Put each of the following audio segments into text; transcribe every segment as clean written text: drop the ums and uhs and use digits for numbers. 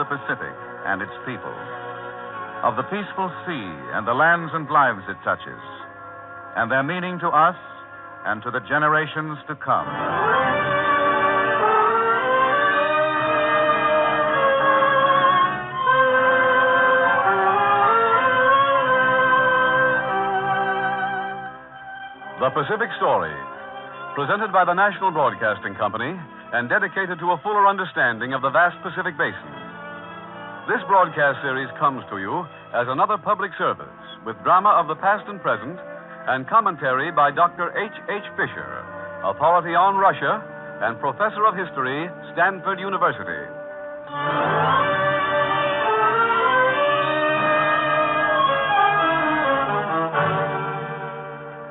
the Pacific and its people, of the peaceful sea and the lands and lives it touches, and their meaning to us and to the generations to come. The Pacific Story, presented by the National Broadcasting Company and dedicated to a fuller understanding of the vast Pacific Basin. This broadcast series comes to you as another public service with drama of the past and present and commentary by Dr. H. Fisher, authority on Russia and professor of history, Stanford University.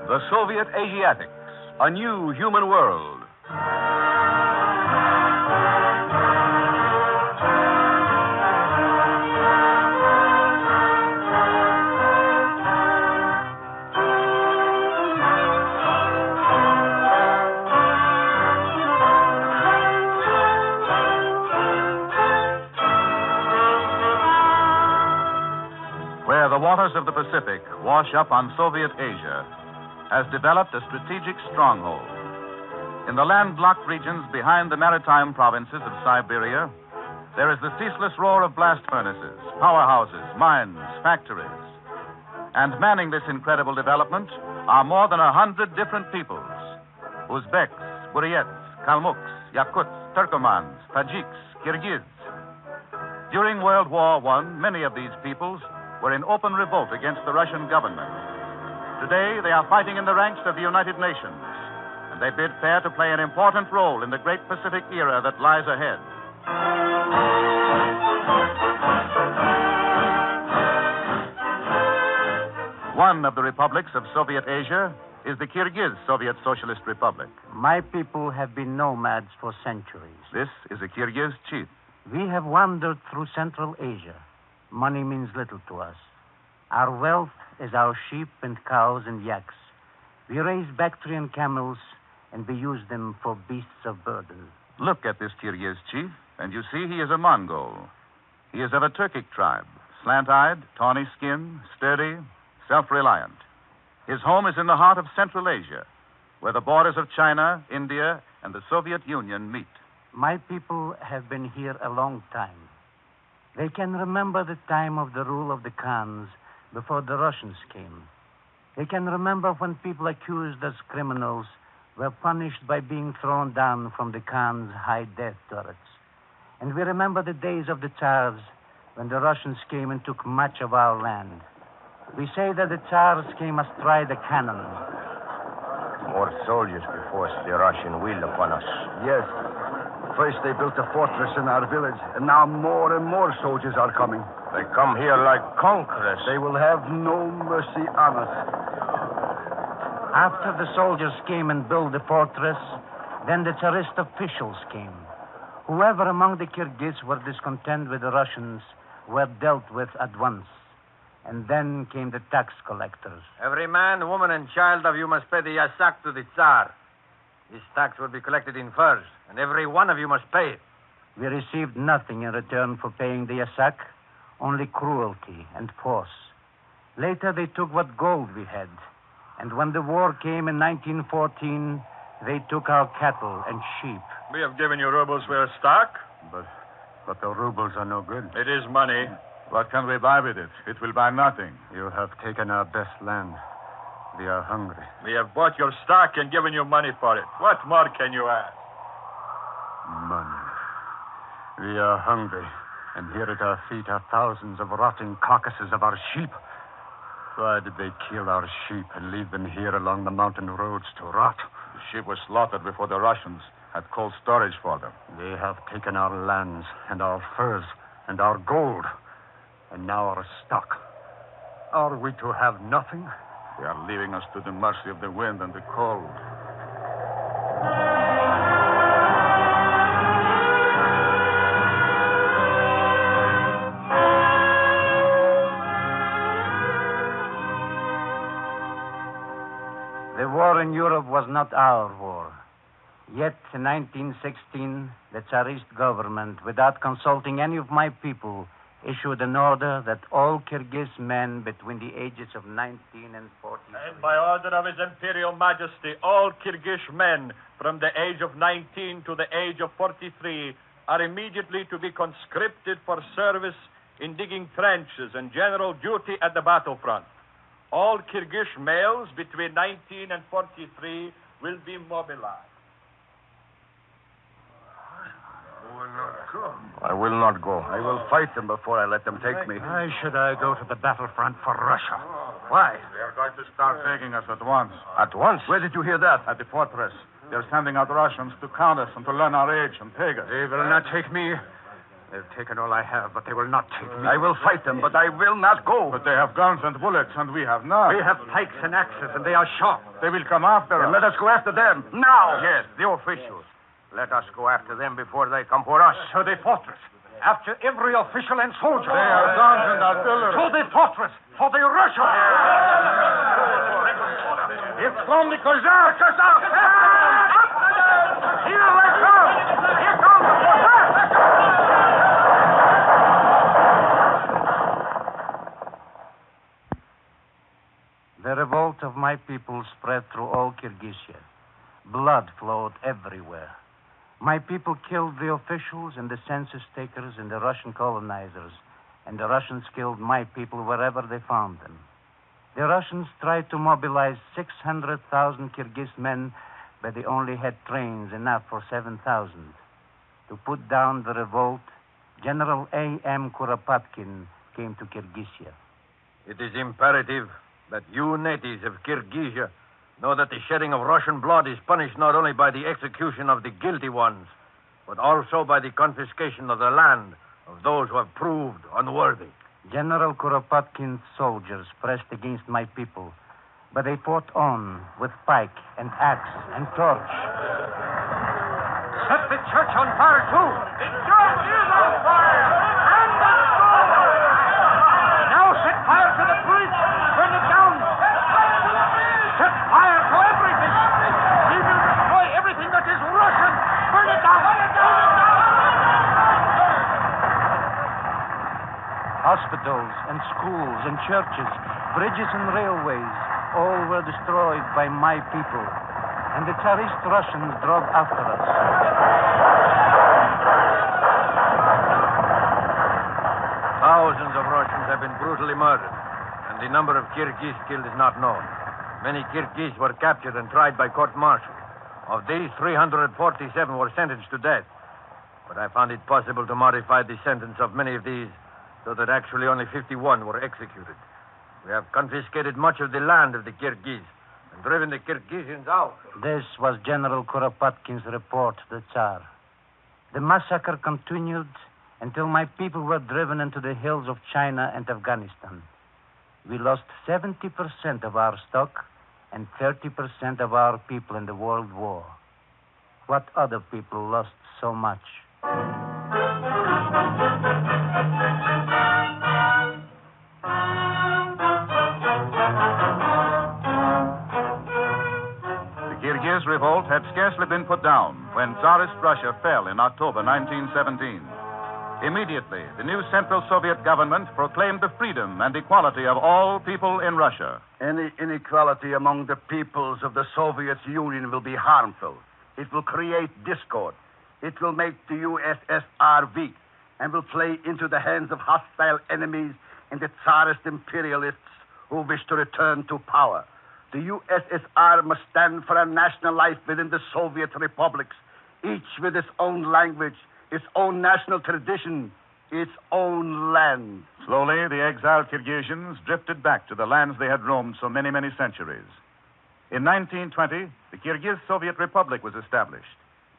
The Soviet Asiatics, a new human world. Where the waters of the Pacific wash up on Soviet Asia, has developed a strategic stronghold. In the landlocked regions behind the maritime provinces of Siberia, there is the ceaseless roar of blast furnaces, powerhouses, mines, factories. And manning this incredible development are more than 100 different peoples: Uzbeks, Buryats, Kalmuks, Yakuts, Turkomans, Tajiks, Kyrgyz. During World War I, many of these peoples were in open revolt against the Russian government. Today, they are fighting in the ranks of the United Nations, and they bid fair to play an important role in the great Pacific era that lies ahead. One of the republics of Soviet Asia is the Kyrgyz Soviet Socialist Republic. My people have been nomads for centuries. This is a Kyrgyz chief. We have wandered through Central Asia. Money means little to us. Our wealth is our sheep and cows and yaks. We raise Bactrian camels, and we use them for beasts of burden. Look at this Kyrgyz chief, and you see he is a Mongol. He is of a Turkic tribe, slant-eyed, tawny skin, sturdy, self-reliant. His home is in the heart of Central Asia, where the borders of China, India, and the Soviet Union meet. My people have been here a long time. They can remember the time of the rule of the Khans before the Russians came. They can remember when people accused as criminals were punished by being thrown down from the Khans' high death turrets. And we remember the days of the Tsars when the Russians came and took much of our land. We say that the Tsars came astride a cannon. More soldiers before the Russian will upon us. Yes. First they built a fortress in our village, and now more and more soldiers are coming. They come here like conquerors. They will have no mercy on us. After the soldiers came and built the fortress, then the Tsarist officials came. Whoever among the Kyrgyz were discontent with the Russians were dealt with at once. And then came the tax collectors. Every man, woman, and child of you must pay the yasak to the Tsar. This tax will be collected in furs, and every one of you must pay it. We received nothing in return for paying the yasak, only cruelty and force. Later, they took what gold we had. And when the war came in 1914, they took our cattle and sheep. We have given you rubles for your stock. But the rubles are no good. It is money. What can we buy with it? It will buy nothing. You have taken our best land. We are hungry. We have bought your stock and given you money for it. What more can you ask? Money. We are hungry, and here at our feet are thousands of rotting carcasses of our sheep. Why did they kill our sheep and leave them here along the mountain roads to rot? The sheep were slaughtered before the Russians had cold storage for them. They have taken our lands and our furs and our gold, and now our stock. Are we to have nothing? They are leaving us to the mercy of the wind and the cold. The war in Europe was not our war. Yet, in 1916, the Tsarist government, without consulting any of my people, issued an order that all Kyrgyz men between the ages of 19 and 40... And by order of His Imperial Majesty, all Kyrgyz men from the age of 19 to the age of 43 are immediately to be conscripted for service in digging trenches and general duty at the battlefront. All Kyrgyz males between 19 and 43 will be mobilized. I will not go. I will fight them before I let them take me. Why should I go to the battlefront for Russia? Why? They are going to start taking us at once. At once? Where did you hear that? At the fortress. They're sending out Russians to count us and to learn our age and take us. They will not take me. They've taken all I have, but they will not take me. I will fight them, but I will not go. But they have guns and bullets, and we have none. We have pikes and axes, and they are sharp. They will come after Then us. let us go after them. Now! Yes, the officials. Let us go after them before they come for us. To the fortress. After every official and soldier. They have guns and artillery. To the fortress. For the Russians. It's from the Cossacks! Here they come. Here comes the Cossacks. The revolt of my people spread through all Kyrgyzia. Blood flowed everywhere. My people killed the officials and the census takers and the Russian colonizers, and the Russians killed my people wherever they found them. The Russians tried to mobilize 600,000 Kyrgyz men, but they only had trains enough for 7,000. To put down the revolt, General A.M. Kuropatkin came to Kyrgyzia. It is imperative that you natives of Kyrgyzia know that the shedding of Russian blood is punished not only by the execution of the guilty ones, but also by the confiscation of the land of those who have proved unworthy. General Kuropatkin's soldiers pressed against my people, but they fought on with pike and axe and torch. Set the church on fire, too. The church is on fire. And the school. Now set fire to the bridge. Burn it down. Set fire to everything. We will destroy everything that is Russian. Burn it down. Burn it down. Hospitals and schools and churches, bridges and railways, all were destroyed by my people. And the Tsarist Russians drove after us. Thousands of Russians have been brutally murdered, and the number of Kyrgyz killed is not known. Many Kyrgyz were captured and tried by court-martial. Of these, 347 were sentenced to death. But I found it possible to modify the sentence of many of these so that actually only 51 were executed. We have confiscated much of the land of the Kyrgyz and driven the Kyrgyzians out. This was General Kuropatkin's report to the Tsar. The massacre continued until my people were driven into the hills of China and Afghanistan. We lost 70% of our stock and 30% of our people in the World War. What other people lost so much? The Kyrgyz revolt had scarcely been put down when Tsarist Russia fell in October 1917. Immediately, the new Central Soviet government proclaimed the freedom and equality of all people in Russia. Any inequality among the peoples of the Soviet Union will be harmful. It will create discord. It will make the USSR weak and will play into the hands of hostile enemies and the Tsarist imperialists who wish to return to power. The USSR must stand for a national life within the Soviet republics, each with its own language, its own national tradition, its own land. Slowly, the exiled Kyrgyzians drifted back to the lands they had roamed so many, many centuries. In 1920, the Kyrgyz Soviet Republic was established.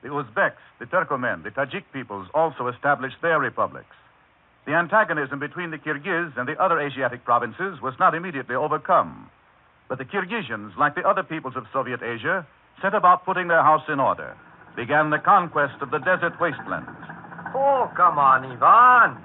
The Uzbeks, the Turkomen, the Tajik peoples also established their republics. The antagonism between the Kyrgyz and the other Asiatic provinces was not immediately overcome. But the Kyrgyzians, like the other peoples of Soviet Asia, set about putting their house in order, began the conquest of the desert wastelands. Oh, come on, Ivan.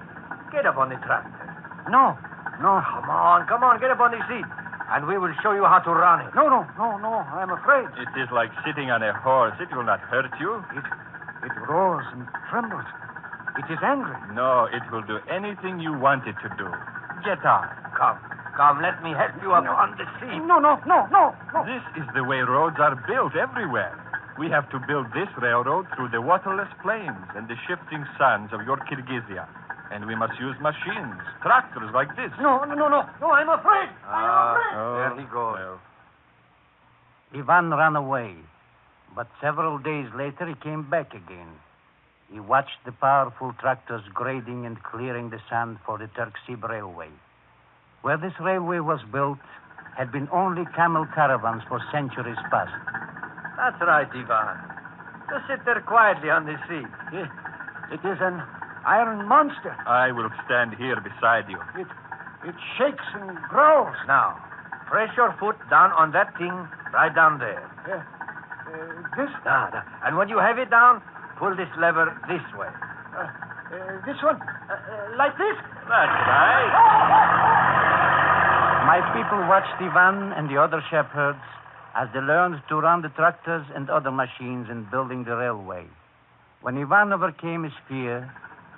Get up on the tractor. No. Come on, get up on the seat. And we will show you how to run it. No. I'm afraid. It is like sitting on a horse. It will not hurt you. It roars and trembles. It is angry. No, it will do anything you want it to do. Get on. Come, let me help you up on the seat. No. This is the way roads are built everywhere. We have to build this railroad through the waterless plains and the shifting sands of your Kyrgyzia. And we must use machines, tractors like this. No, I'm afraid. There he goes. Well, Ivan ran away, but several days later he came back again. He watched the powerful tractors grading and clearing the sand for the Turksib Railway. Where this railway was built had been only camel caravans for centuries past. That's right, Ivan. Just sit there quietly on the seat. It is an iron monster. I will stand here beside you. It shakes and growls. Now, press your foot down on that thing right down there. This? And when you have it down, pull this lever this way. This one? Like this? That's right. My people watched Ivan and the other shepherds as they learned to run the tractors and other machines in building the railway. When Ivan overcame his fear,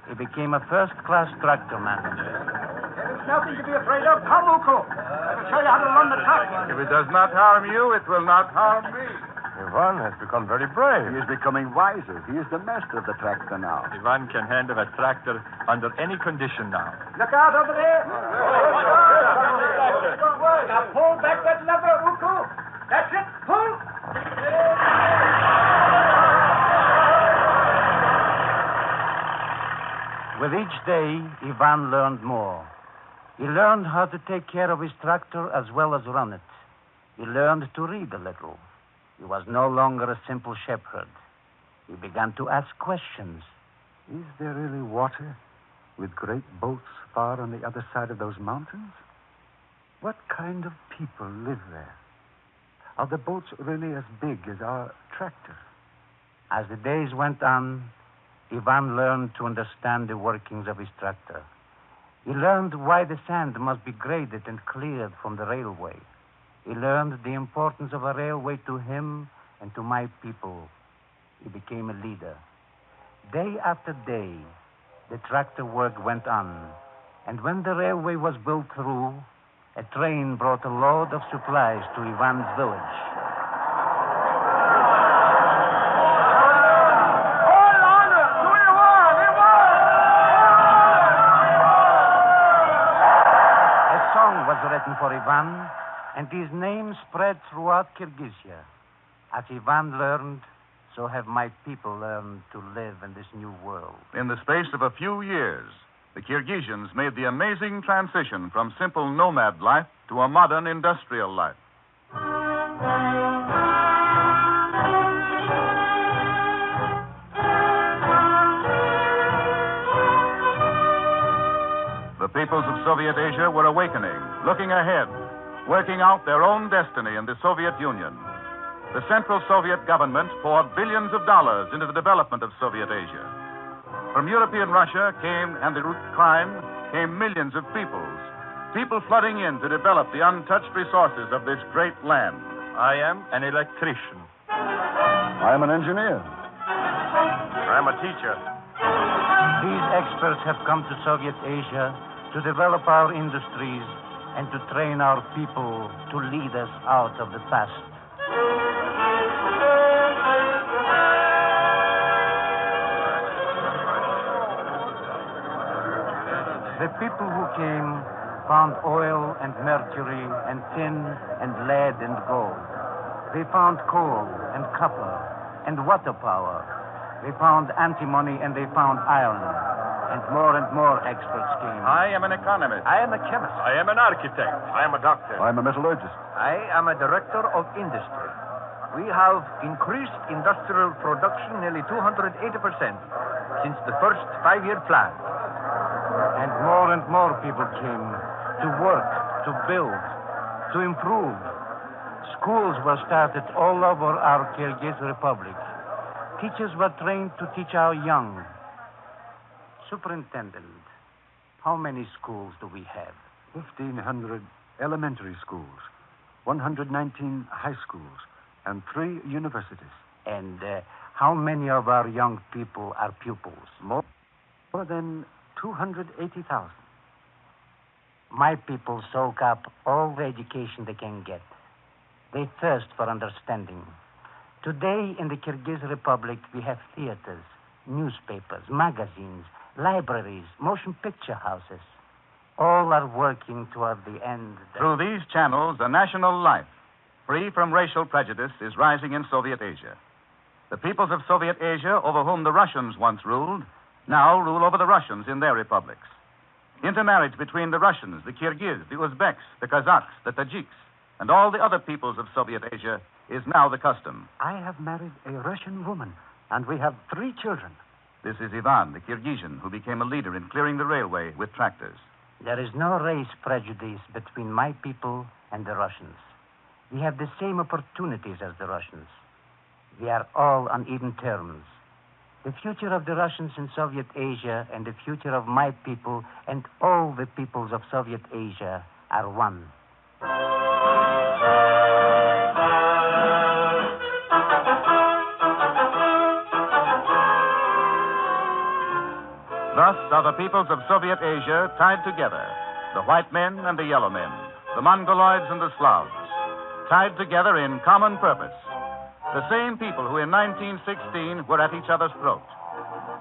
he became a first-class tractor manager. There is nothing to be afraid of. Come, Uko. I will show you how to run the tractor. If it does not harm you, it will not harm me. Ivan has become very brave. He is becoming wiser. He is the master of the tractor now. Ivan can handle a tractor under any condition now. Look out over there. Now pull back that lever, Uko. That's it. Pull. With each day, Ivan learned more. He learned how to take care of his tractor as well as run it. He learned to read a little. He was no longer a simple shepherd. He began to ask questions. Is there really water with great boats far on the other side of those mountains? What kind of people live there? Are the boats really as big as our tractor? As the days went on, Ivan learned to understand the workings of his tractor. He learned why the sand must be graded and cleared from the railway. He learned the importance of a railway to him and to my people. He became a leader. Day after day, the tractor work went on. And when the railway was built through, a train brought a load of supplies to Ivan's village. A song was written for Ivan, and his name spread throughout Kyrgyzia. As Ivan learned, so have my people learned to live in this new world. In the space of a few years, the Kyrgyzians made the amazing transition from simple nomad life to a modern industrial life. The peoples of Soviet Asia were awakening, looking ahead, working out their own destiny in the Soviet Union. The Central Soviet government poured billions of dollars into the development of Soviet Asia. From European Russia and the Ukraine came millions of people flooding in to develop the untouched resources of this great land. I am an electrician. I am an engineer. I'm a teacher. These experts have come to Soviet Asia to develop our industries and to train our people to lead us out of the past. The people who came found oil and mercury and tin and lead and gold. They found coal and copper and water power. They found antimony and they found iron. And more experts came. I am an economist. I am a chemist. I am an architect. I am a doctor. I'm a metallurgist. I am a director of industry. We have increased industrial production nearly 280% since the first 5-year plan. And more people came to work, to build, to improve. Schools were started all over our Kyrgyz Republic. Teachers were trained to teach our young. Superintendent, how many schools do we have? 1,500 elementary schools, 119 high schools, and 3 universities. And how many of our young people are pupils? More than 280,000. My people soak up all the education they can get. They thirst for understanding. Today, in the Kyrgyz Republic, we have theaters, newspapers, magazines, libraries, motion picture houses. All are working toward the end. Through these channels, a national life, free from racial prejudice, is rising in Soviet Asia. The peoples of Soviet Asia, over whom the Russians once ruled, now rule over the Russians in their republics. Intermarriage between the Russians, the Kyrgyz, the Uzbeks, the Kazakhs, the Tajiks, and all the other peoples of Soviet Asia is now the custom. I have married a Russian woman, and we have 3 children. This is Ivan, the Kyrgyzan, who became a leader in clearing the railway with tractors. There is no race prejudice between my people and the Russians. We have the same opportunities as the Russians. We are all on even terms. The future of the Russians in Soviet Asia and the future of my people and all the peoples of Soviet Asia are one. Thus are the peoples of Soviet Asia tied together, the white men and the yellow men, the Mongoloids and the Slavs, tied together in common purpose. The same people who in 1916 were at each other's throat.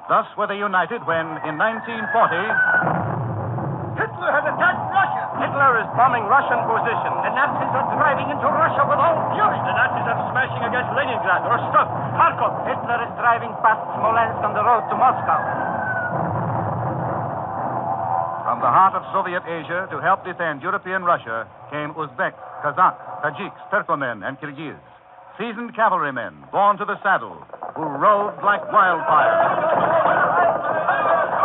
Thus were they united when, in 1940... Hitler has attacked Russia. Hitler is bombing Russian positions. The Nazis are driving into Russia with all fury. The Nazis are smashing against Leningrad, Rostov, Kharkov. Hitler is driving past Smolensk on the road to Moscow. From the heart of Soviet Asia to help defend European Russia came Uzbek, Kazakh, Tajiks, Turkomen, and Kyrgyz. Seasoned cavalrymen, born to the saddle, who roved like wildfire.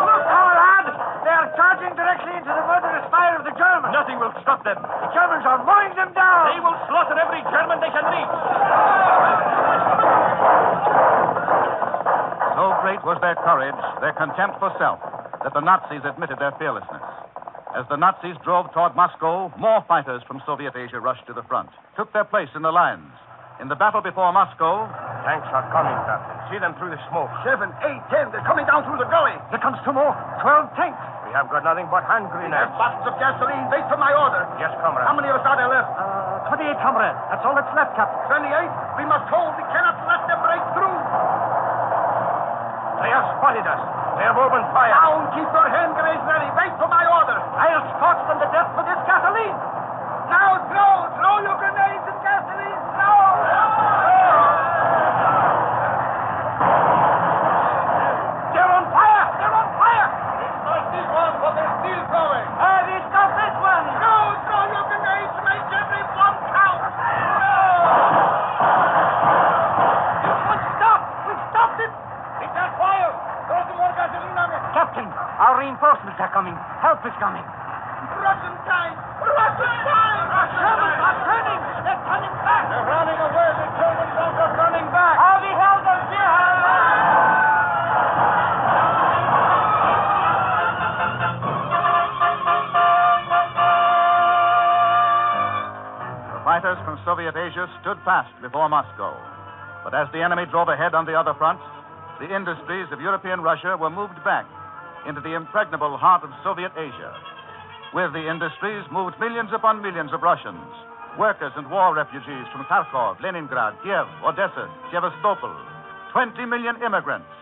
Look, our lad! They are charging directly into the murderous fire of the Germans. Nothing will stop them. The Germans are mowing them down. They will slaughter every German they can reach. So great was their courage, their contempt for self, that the Nazis admitted their fearlessness. As the Nazis drove toward Moscow, more fighters from Soviet Asia rushed to the front, took their place in the lines. In the battle before Moscow... Tanks are coming, Captain. See them through the smoke. 7, 8, 10. They're coming down through the gully. Here comes 2 more. 12 tanks. We have got nothing but hand There's grenades. bottles of gasoline. Wait for my order. Yes, comrade. How many of us are there left? 28, comrade. That's all that's left, Captain. 28. We must hold. We cannot let them break through. They have spotted us. They have opened fire. Down. Keep your hand grenades ready. Wait for my order. I'll scorch them to death with this gasoline. Now throw. Throw your grenades and gasoline. Throw. They're on fire. They're on fire. It's not this one, but they're still going. We stop this one. No. Throw your grenades. Make every one count. You won't stop. We've stopped it. It's on fire. Throw some more gasoline on it. Captain, our reinforcements are coming. Help is coming. Russian tanks. Russian tanks. Germans are turning. They're turning back. They're running away. The Germans are turning back. How we held them here. The fighters from Soviet Asia stood fast before Moscow. But as the enemy drove ahead on the other fronts, the industries of European Russia were moved back into the impregnable heart of Soviet Asia. With the industries moved millions upon millions of Russians, workers and war refugees from Kharkov, Leningrad, Kiev, Odessa, Sevastopol, 20 million immigrants.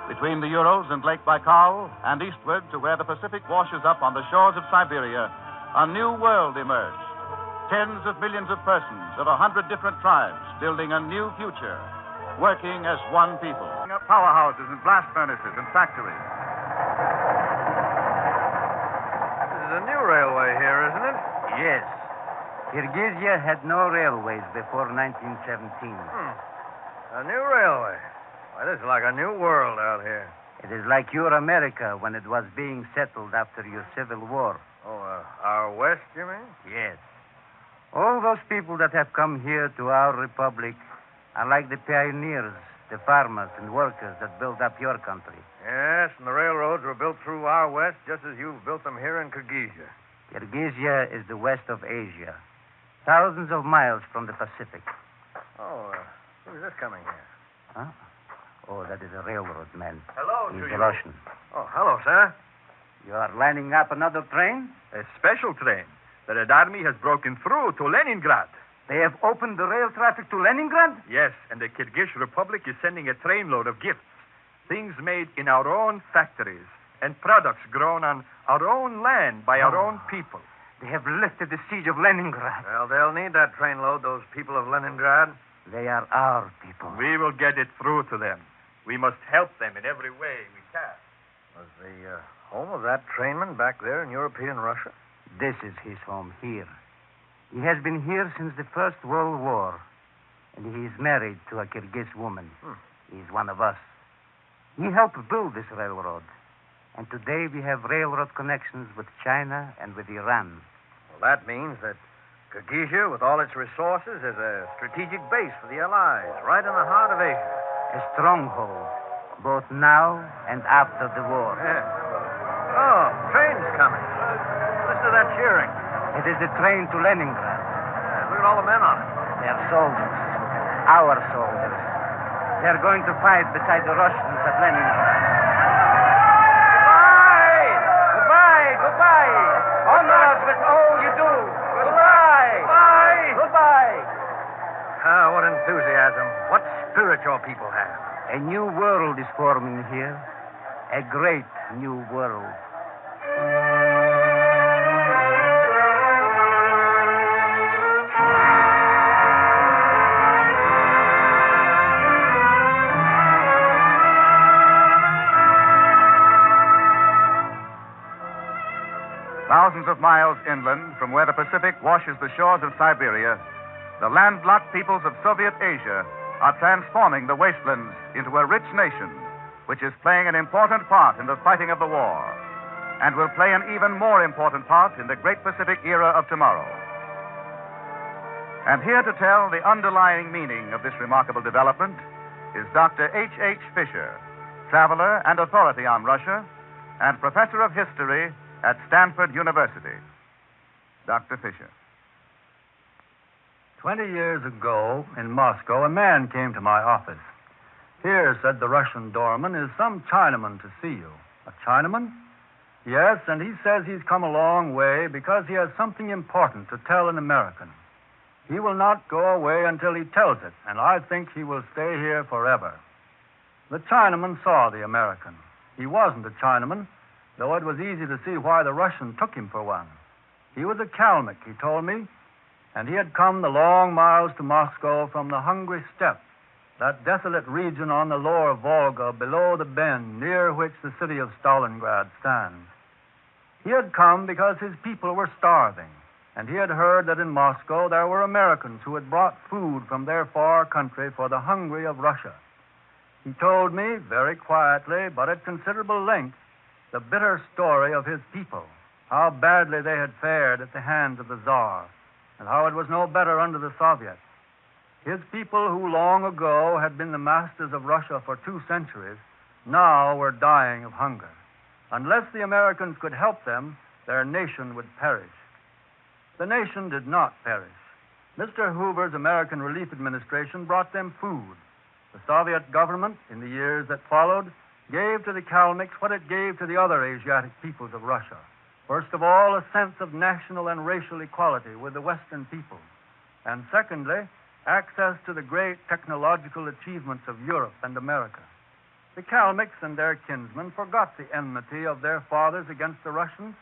Between the Urals and Lake Baikal and eastward to where the Pacific washes up on the shores of Siberia, a new world emerged. Tens of millions of persons of 100 different tribes building a new future, working as one people. Powerhouses and blast furnaces and factories. This is a new railway here, isn't it? Yes. Kyrgyzia had no railways before 1917. A new railway. Why, this is like a new world out here. It is like your America when it was being settled after your Civil War. Oh, our West, you mean? Yes. All those people that have come here to our republic are like the pioneers the farmers and workers that built up your country. Yes, and the railroads were built through our west just as you've built them here in Kyrgyzia. Kyrgyzia is the west of Asia, thousands of miles from the Pacific. Oh, who's this coming here? Huh? Oh, that is a railroad man. Hello, He's to a you. Russian. Oh, hello, sir. You are lining up another train? A special train. The Red Army has broken through to Leningrad. They have opened the rail traffic to Leningrad? Yes, and the Kyrgyz Republic is sending a trainload of gifts. Things made in our own factories and products grown on our own land by our own people. They have lifted the siege of Leningrad. Well, they'll need that trainload, those people of Leningrad. They are our people. We will get it through to them. We must help them in every way we can. Was the home of that trainman back there in European Russia? This is his home here. He has been here since the First World War, and he is married to a Kyrgyz woman. He is one of us. He helped build this railroad, and today we have railroad connections with China and with Iran. Well, that means that Kyrgyzia, with all its resources, is a strategic base for the Allies, right in the heart of Asia. A stronghold, both now and after the war. Yeah. Oh, train's coming. Listen to that cheering. It is the train to Leningrad. Yeah, look at all the men on it. They are soldiers, our soldiers. They are going to fight beside the Russians at Leningrad. Goodbye! Goodbye! Goodbye! Honor us with all you do. Goodbye! Goodbye! Goodbye! Ah, what enthusiasm. What spirit your people have. A new world is forming here. A great new world. Thousands of miles inland from where the Pacific washes the shores of Siberia, the landlocked peoples of Soviet Asia are transforming the wastelands into a rich nation, which is playing an important part in the fighting of the war, and will play an even more important part in the great Pacific era of tomorrow. And here to tell the underlying meaning of this remarkable development is Dr. H.H. Fisher, traveler and authority on Russia, and professor of history at Stanford University. Dr. Fisher. 20 years ago, in Moscow, a man came to my office. Here, said the Russian doorman, is some Chinaman to see you. A Chinaman? Yes, and he says he's come a long way because he has something important to tell an American. He will not go away until he tells it, and I think he will stay here forever. The Chinaman saw the American. He wasn't a Chinaman, though it was easy to see why the Russian took him for one. He was a Kalmyk, he told me, and he had come the long miles to Moscow from the Hungry Steppe, that desolate region on the lower Volga below the bend near which the city of Stalingrad stands. He had come because his people were starving, and he had heard that in Moscow there were Americans who had brought food from their far country for the hungry of Russia. He told me, very quietly, but at considerable length, the bitter story of his people, how badly they had fared at the hands of the Tsar, and how it was no better under the Soviets. His people, who long ago had been the masters of Russia for 2 centuries, now were dying of hunger. Unless the Americans could help them, their nation would perish. The nation did not perish. Mr. Hoover's American Relief Administration brought them food. The Soviet government, in the years that followed, gave to the Kalmyks what it gave to the other Asiatic peoples of Russia. First of all, a sense of national and racial equality with the Western peoples. And secondly, access to the great technological achievements of Europe and America. The Kalmyks and their kinsmen forgot the enmity of their fathers against the Russians,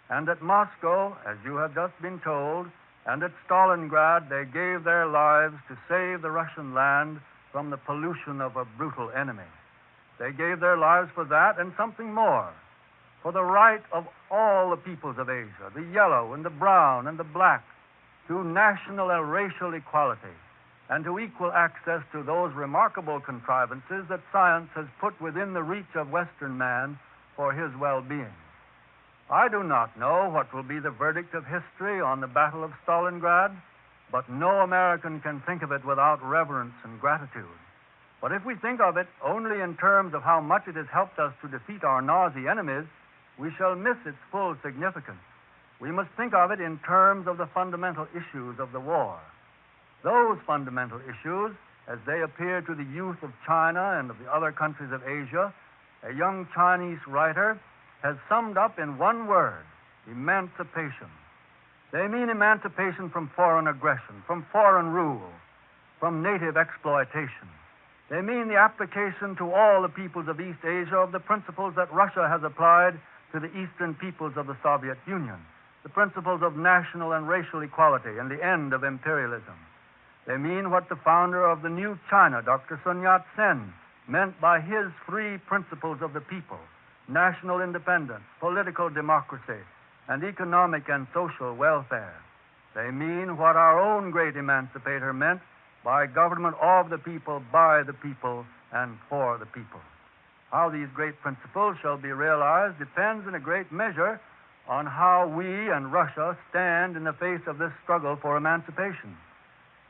and at Moscow, as you have just been told, and at Stalingrad, they gave their lives to save the Russian land from the pollution of a brutal enemy. They gave their lives for that and something more, for the right of all the peoples of Asia, the yellow and the brown and the black, to national and racial equality, and to equal access to those remarkable contrivances that science has put within the reach of Western man for his well-being. I do not know what will be the verdict of history on the Battle of Stalingrad, but no American can think of it without reverence and gratitude. But if we think of it only in terms of how much it has helped us to defeat our Nazi enemies, we shall miss its full significance. We must think of it in terms of the fundamental issues of the war. Those fundamental issues, as they appear to the youth of China and of the other countries of Asia, a young Chinese writer has summed up in one word: emancipation. They mean emancipation from foreign aggression, from foreign rule, from native exploitation. They mean the application to all the peoples of East Asia of the principles that Russia has applied to the eastern peoples of the Soviet Union, the principles of national and racial equality and the end of imperialism. They mean what the founder of the new China, Dr. Sun Yat-sen, meant by his three principles of the people: national independence, political democracy, and economic and social welfare. They mean what our own great emancipator meant by government of the people, by the people, and for the people. How these great principles shall be realized depends in a great measure on how we and Russia stand in the face of this struggle for emancipation.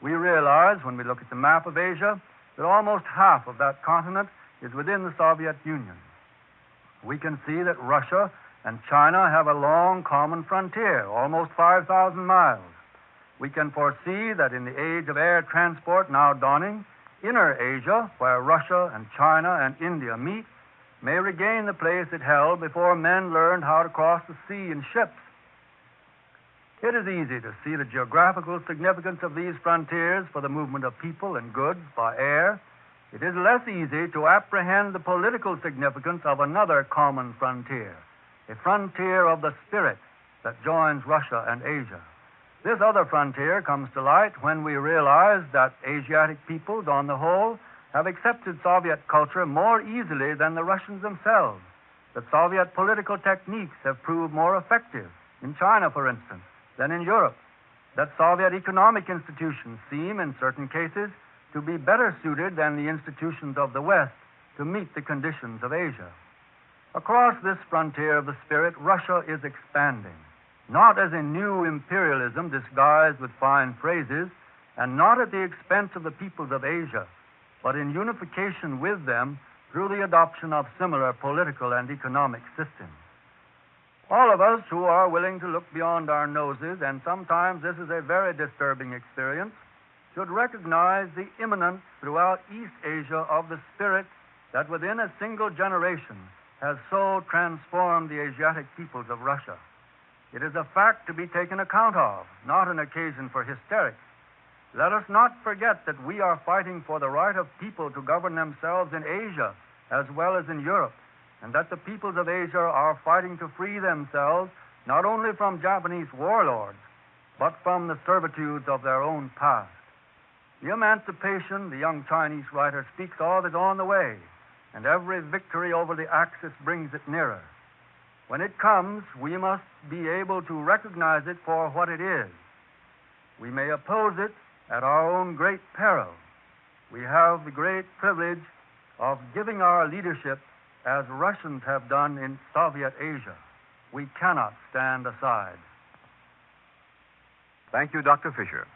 We realize, when we look at the map of Asia, that almost half of that continent is within the Soviet Union. We can see that Russia and China have a long common frontier, almost 5,000 miles. We can foresee that in the age of air transport now dawning, Inner Asia, where Russia and China and India meet, may regain the place it held before men learned how to cross the sea in ships. It is easy to see the geographical significance of these frontiers for the movement of people and goods by air. It is less easy to apprehend the political significance of another common frontier, a frontier of the spirit that joins Russia and Asia. This other frontier comes to light when we realize that Asiatic peoples, on the whole, have accepted Soviet culture more easily than the Russians themselves, that Soviet political techniques have proved more effective, in China, for instance, than in Europe, that Soviet economic institutions seem, in certain cases, to be better suited than the institutions of the West to meet the conditions of Asia. Across this frontier of the spirit, Russia is expanding, not as a new imperialism disguised with fine phrases, and not at the expense of the peoples of Asia, but in unification with them through the adoption of similar political and economic systems. All of us who are willing to look beyond our noses, and sometimes this is a very disturbing experience, should recognize the imminence throughout East Asia of the spirit that within a single generation has so transformed the Asiatic peoples of Russia. It is a fact to be taken account of, not an occasion for hysterics. Let us not forget that we are fighting for the right of people to govern themselves in Asia as well as in Europe, and that the peoples of Asia are fighting to free themselves not only from Japanese warlords, but from the servitudes of their own past. The emancipation the young Chinese writer speaks of is on the way, and every victory over the Axis brings it nearer. When it comes, we must be able to recognize it for what it is. We may oppose it at our own great peril. We have the great privilege of giving our leadership as Russians have done in Soviet Asia. We cannot stand aside. Thank you, Dr. Fisher.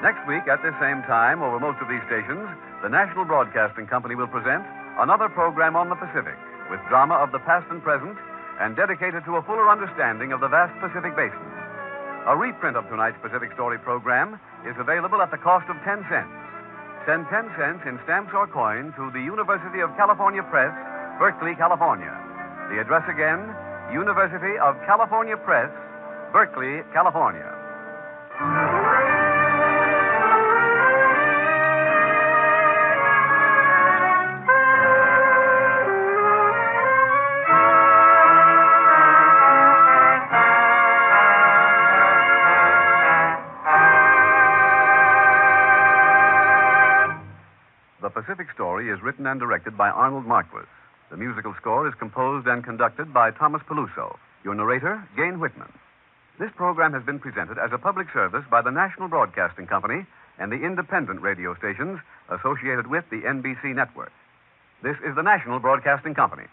Next week, at this same time, over most of these stations, the National Broadcasting Company will present another program on the Pacific, with drama of the past and present, and dedicated to a fuller understanding of the vast Pacific Basin. A reprint of tonight's Pacific Story program is available at the cost of 10 cents. Send 10 cents in stamps or coin to the University of California Press, Berkeley, California. The address again, University of California Press, Berkeley, California. The Pacific Story is written and directed by Arnold Marquis. The musical score is composed and conducted by Thomas Peluso. Your narrator, Gayne Whitman. This program has been presented as a public service by the National Broadcasting Company and the independent radio stations associated with the NBC network. This is the National Broadcasting Company.